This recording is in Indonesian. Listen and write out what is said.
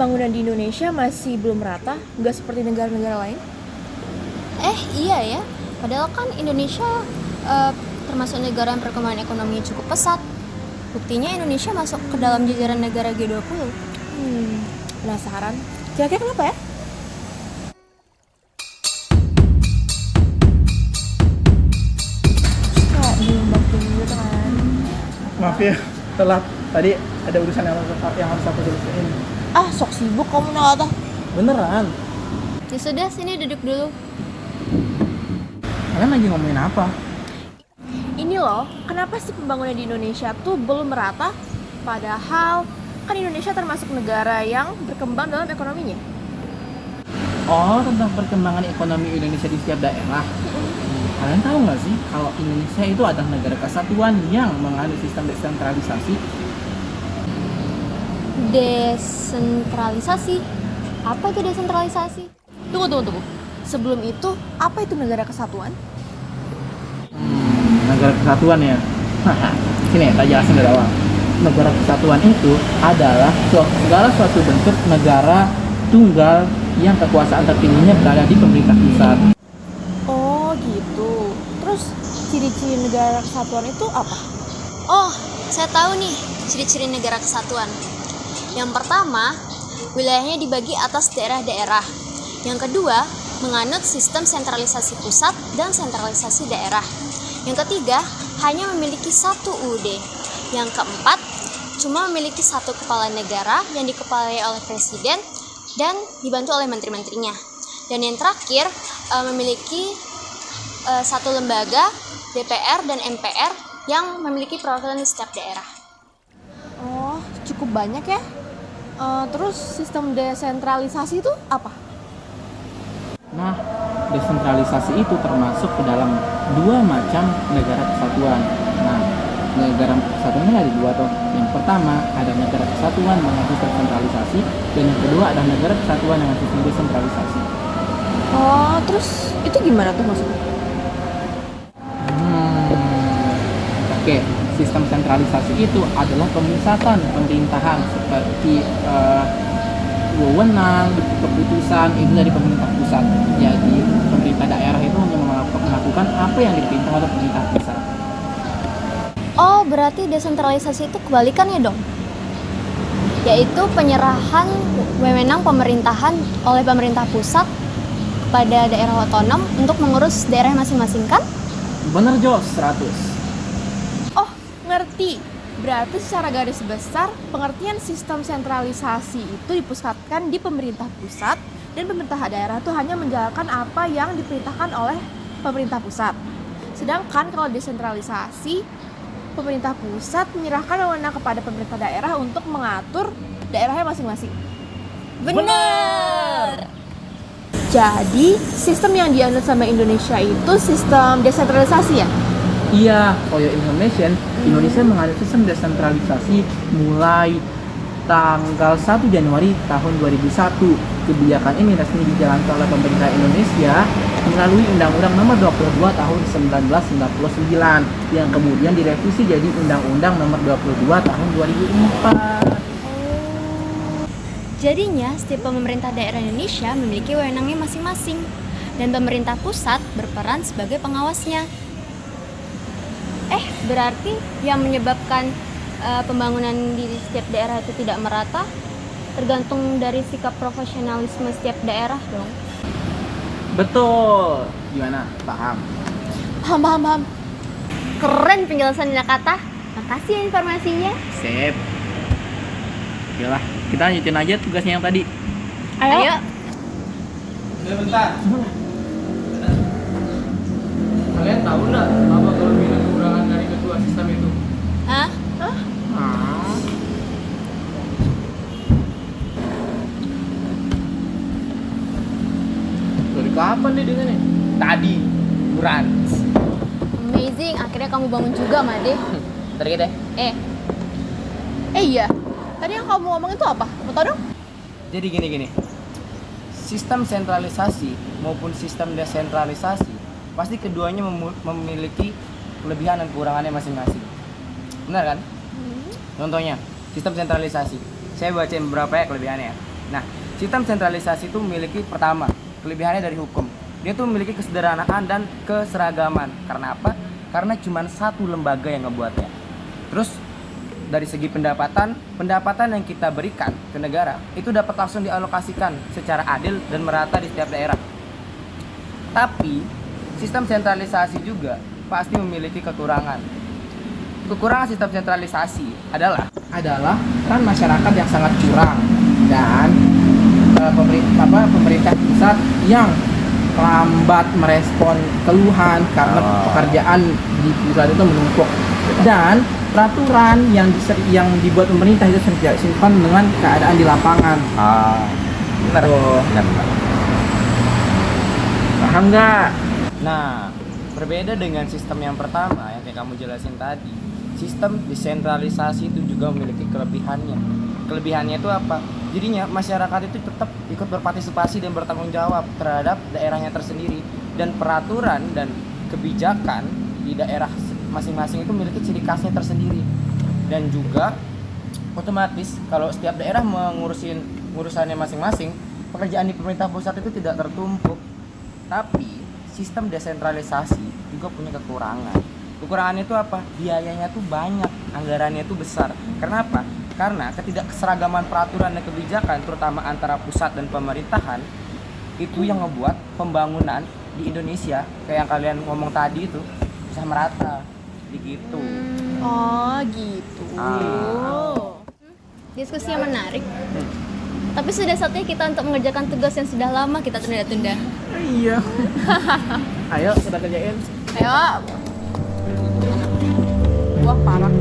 pembangunan di Indonesia masih belum merata, nggak seperti negara-negara lain? Iya ya. Padahal kan Indonesia termasuk negara yang perkembangan ekonominya cukup pesat. Buktinya Indonesia masuk ke dalam jajaran negara G20. Penasaran. Kira-kira kenapa ya? Terus kayak belum bantuin gitu kan. Maaf ya, telat. Tadi ada urusan yang harus aku selesaiin. Ah, sok sibuk kamu Nagata. Beneran? Ya sudah, sini duduk dulu. Kalian lagi ngomongin apa? Ini loh, kenapa sih pembangunan di Indonesia tuh belum merata? Padahal kan Indonesia termasuk negara yang berkembang dalam ekonominya. Oh, tentang perkembangan ekonomi Indonesia di setiap daerah. Kalian tahu nggak sih kalau Indonesia itu adalah negara kesatuan yang menganut sistem desentralisasi? Desentralisasi? Apa itu desentralisasi? Tunggu. Sebelum itu, apa itu negara kesatuan? Negara kesatuan ya. Sini tak jelasin dari awal. Negara kesatuan itu adalah segala suatu bentuk negara tunggal yang kekuasaan tertingginya berada di pemerintah pusat. Oh gitu. Terus ciri-ciri negara kesatuan itu apa? Oh, saya tahu nih ciri-ciri negara kesatuan. Yang pertama, wilayahnya dibagi atas daerah-daerah. Yang kedua, menganut sistem sentralisasi pusat dan sentralisasi daerah. Yang ketiga, hanya memiliki satu UUD. Yang keempat, cuma memiliki satu kepala negara yang dikepalai oleh presiden dan dibantu oleh menteri-menterinya. Dan yang terakhir, memiliki satu lembaga, DPR dan MPR, yang memiliki perwakilan di setiap daerah. Oh, cukup banyak ya. Terus sistem desentralisasi itu apa? Nah, desentralisasi itu termasuk ke dalam dua macam negara kesatuan. Nah, negara kesatuannya ada dua tuh. Yang pertama ada negara kesatuan dengan sistem sentralisasi, dan yang kedua ada negara kesatuan dengan sistem desentralisasi. Oh, terus itu gimana tuh maksudnya? Oke, sistem sentralisasi itu adalah pemusatan pemerintahan seperti wewenang, keputusan itu dari pemerintah pusat. Jadi pemerintah daerah itu hanya melakukan apa yang diperintah oleh pemerintah pusat. Oh, berarti desentralisasi itu kebalikannya dong? Yaitu penyerahan wewenang pemerintahan oleh pemerintah pusat kepada daerah otonom untuk mengurus daerah masing-masing kan? Bener Jo, 100. Oh, ngerti. Berarti secara garis besar, pengertian sistem sentralisasi itu dipusatkan di pemerintah pusat dan pemerintah daerah itu hanya menjalankan apa yang diperintahkan oleh pemerintah pusat. Sedangkan kalau desentralisasi, pemerintah pusat menyerahkan wewenang kepada pemerintah daerah untuk mengatur daerahnya masing-masing. Benar. Jadi, sistem yang dianut sama Indonesia itu sistem desentralisasi ya? Iya, for your information, Indonesia menganut sistem desentralisasi mulai tanggal 1 Januari tahun 2001. Kebijakan ini resmi dijalankan oleh pemerintah Indonesia melalui Undang-Undang Nomor 22 tahun 1999 yang kemudian direvisi jadi Undang-Undang Nomor 22 tahun 2004. Jadinya, setiap pemerintah daerah Indonesia memiliki wewenangnya masing-masing dan pemerintah pusat berperan sebagai pengawasnya. Berarti yang menyebabkan pembangunan di setiap daerah itu tidak merata tergantung dari sikap profesionalisme setiap daerah dong. Betul. Gimana? Paham? Paham. Keren penjelasan Nakata. Makasih ya informasinya. Sip. Yalah, kita lanjutin aja tugasnya yang tadi. Ayo. Bentar. Kalian tahu nggak apa kelebihan kekurangan dari kedua sistem itu? Hah? Dari kapan nih dengannya? Tadi, buran. Amazing, akhirnya kamu bangun juga, Made. Ntar kita. Iya. Tadi yang kamu ngomong itu apa? Kamu tahu dong? Jadi gini. Sistem sentralisasi maupun sistem desentralisasi pasti keduanya memiliki kelebihan dan kekurangannya masing-masing. Benar kan? Contohnya, sistem sentralisasi. Saya bacain beberapa ya kelebihannya. Nah, sistem sentralisasi itu memiliki pertama, kelebihannya dari hukum. Dia tuh memiliki kesederhanaan dan keseragaman. Karena apa? Karena cuma satu lembaga yang ngebuatnya. Terus dari segi pendapatan yang kita berikan ke negara itu dapat langsung dialokasikan secara adil dan merata di setiap daerah. Tapi sistem sentralisasi juga pasti memiliki kekurangan. Kekurangan sistem sentralisasi adalah kan masyarakat yang sangat curang dan pemerintah pusat yang lambat merespon keluhan karena pekerjaan di pusat itu menumpuk, dan peraturan yang dibuat pemerintah itu tidak sinkron dengan keadaan di lapangan. benar. Benar. Paham nggak? Nah, berbeda dengan sistem yang pertama yang kayak kamu jelasin tadi, sistem desentralisasi itu juga memiliki kelebihannya. Kelebihannya itu apa? Jadinya masyarakat itu tetap ikut berpartisipasi dan bertanggung jawab terhadap daerahnya tersendiri, dan peraturan dan kebijakan di daerah masing-masing itu memiliki ciri khasnya tersendiri. Dan juga otomatis kalau setiap daerah urusannya masing-masing, pekerjaan di pemerintah pusat itu tidak tertumpuk. Tapi sistem desentralisasi juga punya kekurangan. Kekurangannya itu apa? Biayanya tuh banyak, anggarannya itu besar. Kenapa? Karena ketidakseragaman peraturan dan kebijakan terutama antara pusat dan pemerintahan itu yang ngebuat pembangunan di Indonesia kayak yang kalian ngomong tadi itu bisa merata begitu. Oh gitu. Diskusi yang menarik. Tapi sudah saatnya kita untuk mengerjakan tugas yang sudah lama kita tunda-tunda. Iya. Ayo kita kerjain. Ayo. Wah parah.